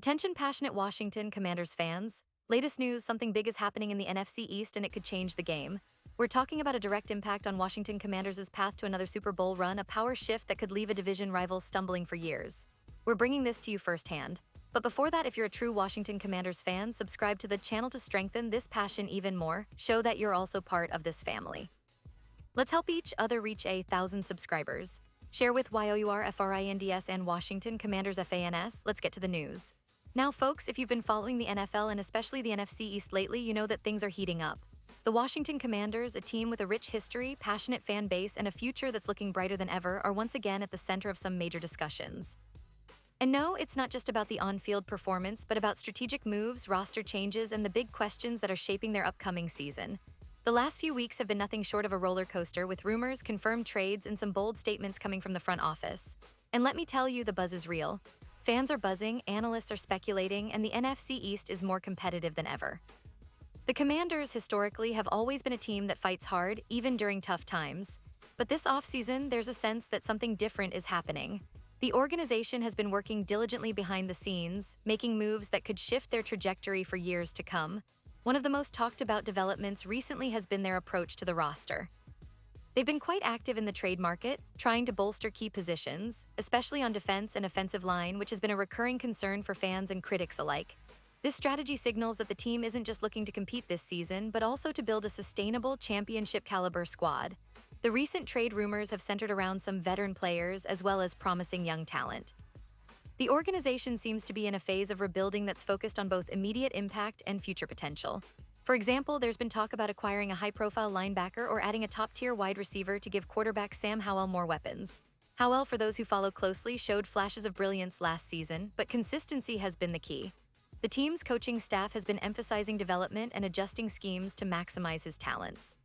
Attention passionate Washington Commanders fans. Latest news, something big is happening in the NFC East and it could change the game. We're talking about a direct impact on Washington Commanders' path to another Super Bowl run, a power shift that could leave a division rival stumbling for years. We're bringing this to you firsthand. But before that, if you're a true Washington Commanders fan, subscribe to the channel to strengthen this passion even more. Show that you're also part of this family. Let's help each other reach 1,000 subscribers. Share with YOURFRINDS and Washington Commanders FANS. Let's get to the news. Now, folks, if you've been following the NFL and especially the NFC East lately, you know that things are heating up. The Washington Commanders, a team with a rich history, passionate fan base, and a future that's looking brighter than ever, are once again at the center of some major discussions. And no, it's not just about the on-field performance, but about strategic moves, roster changes, and the big questions that are shaping their upcoming season. The last few weeks have been nothing short of a roller coaster, with rumors, confirmed trades, and some bold statements coming from the front office. And let me tell you, the buzz is real. Fans are buzzing, analysts are speculating, and the NFC East is more competitive than ever. The Commanders historically have always been a team that fights hard, even during tough times. But this offseason, there's a sense that something different is happening. The organization has been working diligently behind the scenes, making moves that could shift their trajectory for years to come. One of the most talked about developments recently has been their approach to the roster. They've been quite active in the trade market, trying to bolster key positions, especially on defense and offensive line, which has been a recurring concern for fans and critics alike. This strategy signals that the team isn't just looking to compete this season, but also to build a sustainable championship-caliber squad. The recent trade rumors have centered around some veteran players as well as promising young talent. The organization seems to be in a phase of rebuilding that's focused on both immediate impact and future potential. For example, there's been talk about acquiring a high-profile linebacker or adding a top-tier wide receiver to give quarterback Sam Howell more weapons. Howell, for those who follow closely, showed flashes of brilliance last season, but consistency has been the key. The team's coaching staff has been emphasizing development and adjusting schemes to maximize his talents.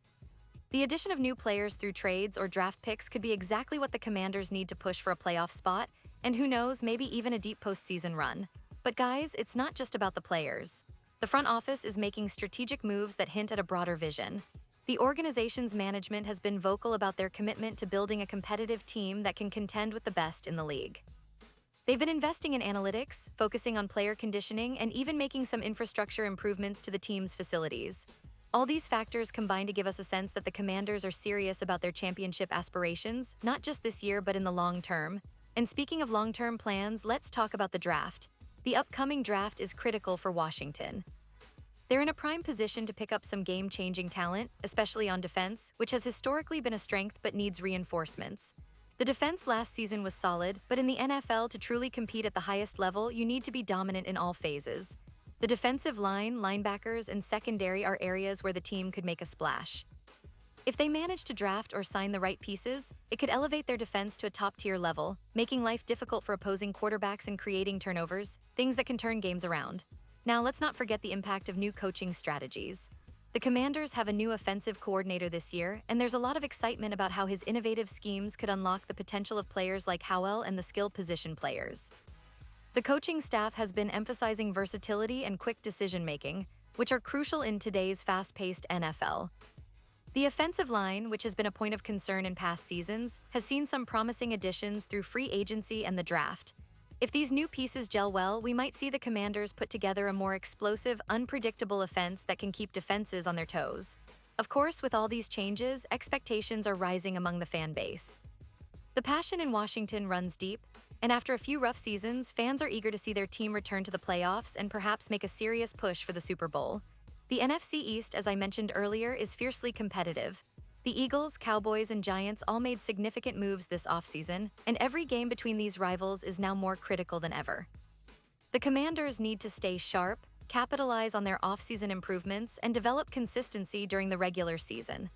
The addition of new players through trades or draft picks could be exactly what the Commanders need to push for a playoff spot, and who knows, maybe even a deep postseason run. But guys, it's not just about the players. The front office is making strategic moves that hint at a broader vision. The organization's management has been vocal about their commitment to building a competitive team that can contend with the best in the league. They've been investing in analytics, focusing on player conditioning, and even making some infrastructure improvements to the team's facilities. All these factors combine to give us a sense that the Commanders are serious about their championship aspirations, not just this year but in the long term. And speaking of long-term plans, let's talk about the draft. The upcoming draft is critical for Washington. They're in a prime position to pick up some game-changing talent, especially on defense, which has historically been a strength but needs reinforcements. The defense last season was solid, but in the NFL, to truly compete at the highest level, you need to be dominant in all phases. The defensive line, linebackers, and secondary are areas where the team could make a splash. If they manage to draft or sign the right pieces, it could elevate their defense to a top-tier level, making life difficult for opposing quarterbacks and creating turnovers, things that can turn games around. Now, let's not forget the impact of new coaching strategies. The Commanders have a new offensive coordinator this year, and there's a lot of excitement about how his innovative schemes could unlock the potential of players like Howell and the skill position players. The coaching staff has been emphasizing versatility and quick decision-making, which are crucial in today's fast-paced NFL. The offensive line, which has been a point of concern in past seasons, has seen some promising additions through free agency and the draft. If these new pieces gel well, we might see the Commanders put together a more explosive, unpredictable offense that can keep defenses on their toes. Of course, with all these changes, expectations are rising among the fan base. The passion in Washington runs deep, and after a few rough seasons, fans are eager to see their team return to the playoffs and perhaps make a serious push for the Super Bowl. The NFC East, as I mentioned earlier, is fiercely competitive. The Eagles, Cowboys, and Giants all made significant moves this offseason, and every game between these rivals is now more critical than ever. The Commanders need to stay sharp, capitalize on their offseason improvements, and develop consistency during the regular season.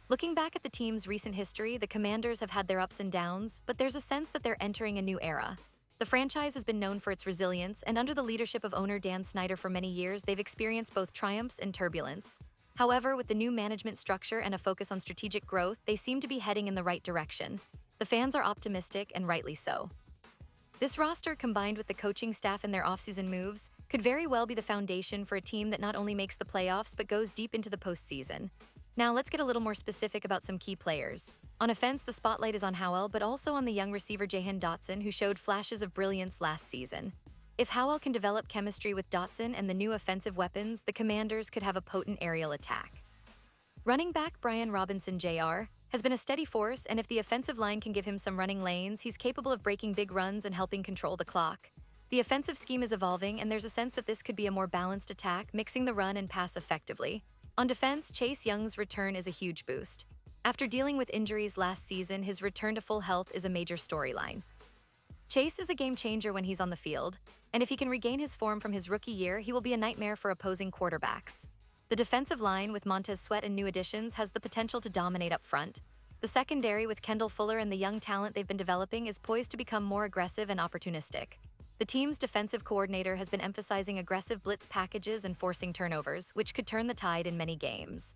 Looking back at the team's recent history, the Commanders have had their ups and downs, but there's a sense that they're entering a new era. The franchise has been known for its resilience, and under the leadership of owner Dan Snyder for many years, they've experienced both triumphs and turbulence. However, with the new management structure and a focus on strategic growth, they seem to be heading in the right direction. The fans are optimistic, and rightly so. This roster, combined with the coaching staff and their offseason moves, could very well be the foundation for a team that not only makes the playoffs but goes deep into the postseason. Now, let's get a little more specific about some key players. On offense, the spotlight is on Howell, but also on the young receiver Jahan Dotson, who showed flashes of brilliance last season. If Howell can develop chemistry with Dotson and the new offensive weapons, the Commanders could have a potent aerial attack. Running back Brian Robinson Jr. has been a steady force, and if the offensive line can give him some running lanes, he's capable of breaking big runs and helping control the clock. The offensive scheme is evolving, and there's a sense that this could be a more balanced attack, mixing the run and pass effectively. On defense, Chase Young's return is a huge boost. After dealing with injuries last season, his return to full health is a major storyline. Chase is a game changer when he's on the field, and if he can regain his form from his rookie year, he will be a nightmare for opposing quarterbacks. The defensive line with Montez Sweat and new additions has the potential to dominate up front. The secondary with Kendall Fuller and the young talent they've been developing is poised to become more aggressive and opportunistic. The team's defensive coordinator has been emphasizing aggressive blitz packages and forcing turnovers, which could turn the tide in many games.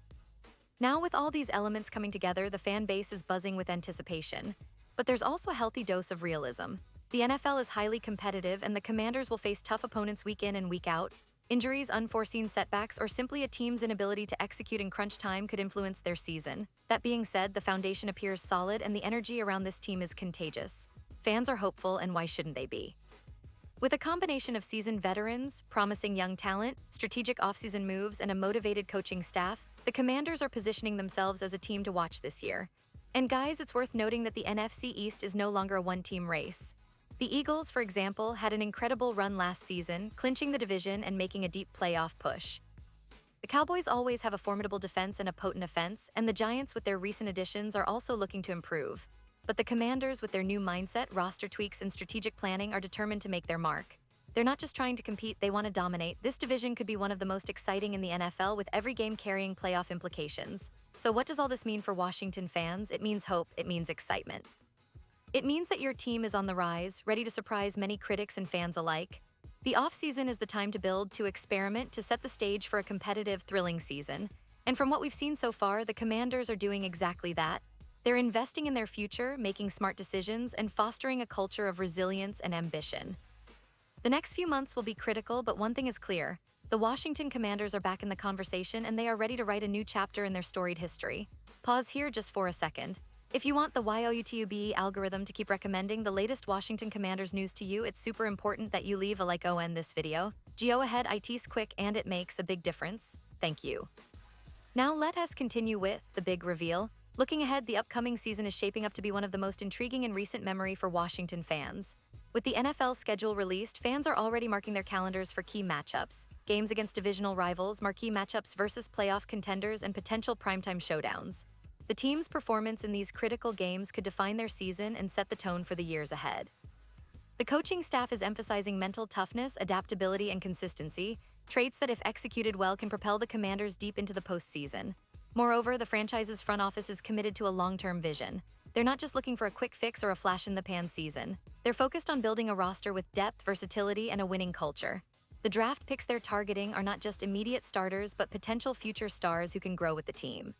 Now, with all these elements coming together, the fan base is buzzing with anticipation. But there's also a healthy dose of realism. The NFL is highly competitive, and the Commanders will face tough opponents week in and week out. Injuries, unforeseen setbacks, or simply a team's inability to execute in crunch time could influence their season. That being said, the foundation appears solid, and the energy around this team is contagious. Fans are hopeful, and why shouldn't they be? With a combination of seasoned veterans, promising young talent, strategic offseason moves, and a motivated coaching staff, the Commanders are positioning themselves as a team to watch this year. And guys, it's worth noting that the NFC East is no longer a one-team race. The Eagles, for example, had an incredible run last season, clinching the division and making a deep playoff push. The Cowboys always have a formidable defense and a potent offense, and the Giants, with their recent additions, are also looking to improve. But the Commanders, with their new mindset, roster tweaks, and strategic planning, are determined to make their mark. They're not just trying to compete, they want to dominate. This division could be one of the most exciting in the NFL, with every game carrying playoff implications. So what does all this mean for Washington fans? It means hope, it means excitement. It means that your team is on the rise, ready to surprise many critics and fans alike. The offseason is the time to build, to experiment, to set the stage for a competitive, thrilling season. And from what we've seen so far, the Commanders are doing exactly that. They're investing in their future, making smart decisions, and fostering a culture of resilience and ambition. The next few months will be critical, but one thing is clear. The Washington Commanders are back in the conversation, and they are ready to write a new chapter in their storied history. Pause here just for a second. If you want the YouTube algorithm to keep recommending the latest Washington Commanders news to you, it's super important that you leave a like on this video. Go ahead, it's quick and it makes a big difference. Thank you. Now let us continue with the big reveal. Looking ahead, the upcoming season is shaping up to be one of the most intriguing in recent memory for Washington fans. With the NFL schedule released, fans are already marking their calendars for key matchups, games against divisional rivals, marquee matchups versus playoff contenders, and potential primetime showdowns. The team's performance in these critical games could define their season and set the tone for the years ahead. The coaching staff is emphasizing mental toughness, adaptability, and consistency, traits that, if executed well, can propel the Commanders deep into the postseason. Moreover, the franchise's front office is committed to a long-term vision. They're not just looking for a quick fix or a flash-in-the-pan season. They're focused on building a roster with depth, versatility, and a winning culture. The draft picks they're targeting are not just immediate starters, but potential future stars who can grow with the team.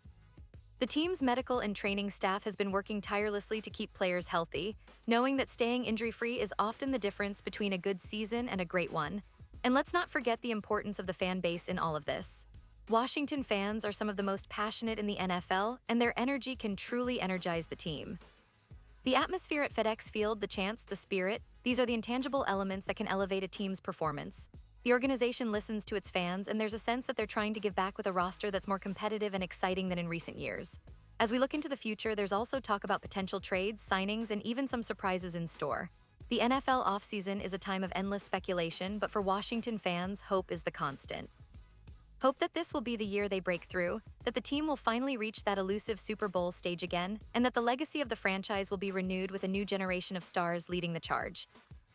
The team's medical and training staff has been working tirelessly to keep players healthy, knowing that staying injury-free is often the difference between a good season and a great one. And let's not forget the importance of the fan base in all of this. Washington fans are some of the most passionate in the NFL, and their energy can truly energize the team. The atmosphere at FedEx Field, the chants, the spirit, these are the intangible elements that can elevate a team's performance. The organization listens to its fans, and there's a sense that they're trying to give back with a roster that's more competitive and exciting than in recent years. As we look into the future, there's also talk about potential trades, signings, and even some surprises in store. The NFL offseason is a time of endless speculation, but for Washington fans, hope is the constant. Hope that this will be the year they break through, that the team will finally reach that elusive Super Bowl stage again, and that the legacy of the franchise will be renewed with a new generation of stars leading the charge.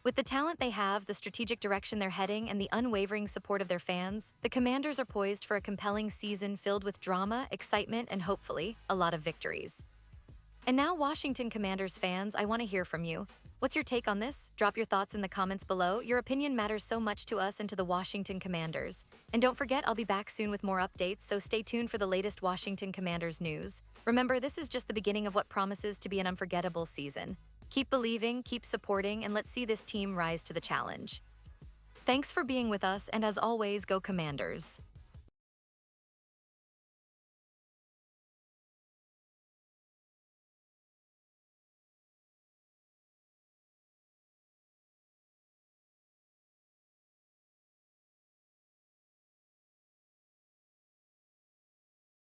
With the talent they have, the strategic direction they're heading, and the unwavering support of their fans, the Commanders are poised for a compelling season filled with drama, excitement, and hopefully, a lot of victories. And now, Washington Commanders fans, I want to hear from you. What's your take on this? Drop your thoughts in the comments below. Your opinion matters so much to us and to the Washington Commanders. And don't forget, I'll be back soon with more updates, so stay tuned for the latest Washington Commanders news. Remember, this is just the beginning of what promises to be an unforgettable season. Keep believing, keep supporting, and let's see this team rise to the challenge. Thanks for being with us, and as always, go Commanders.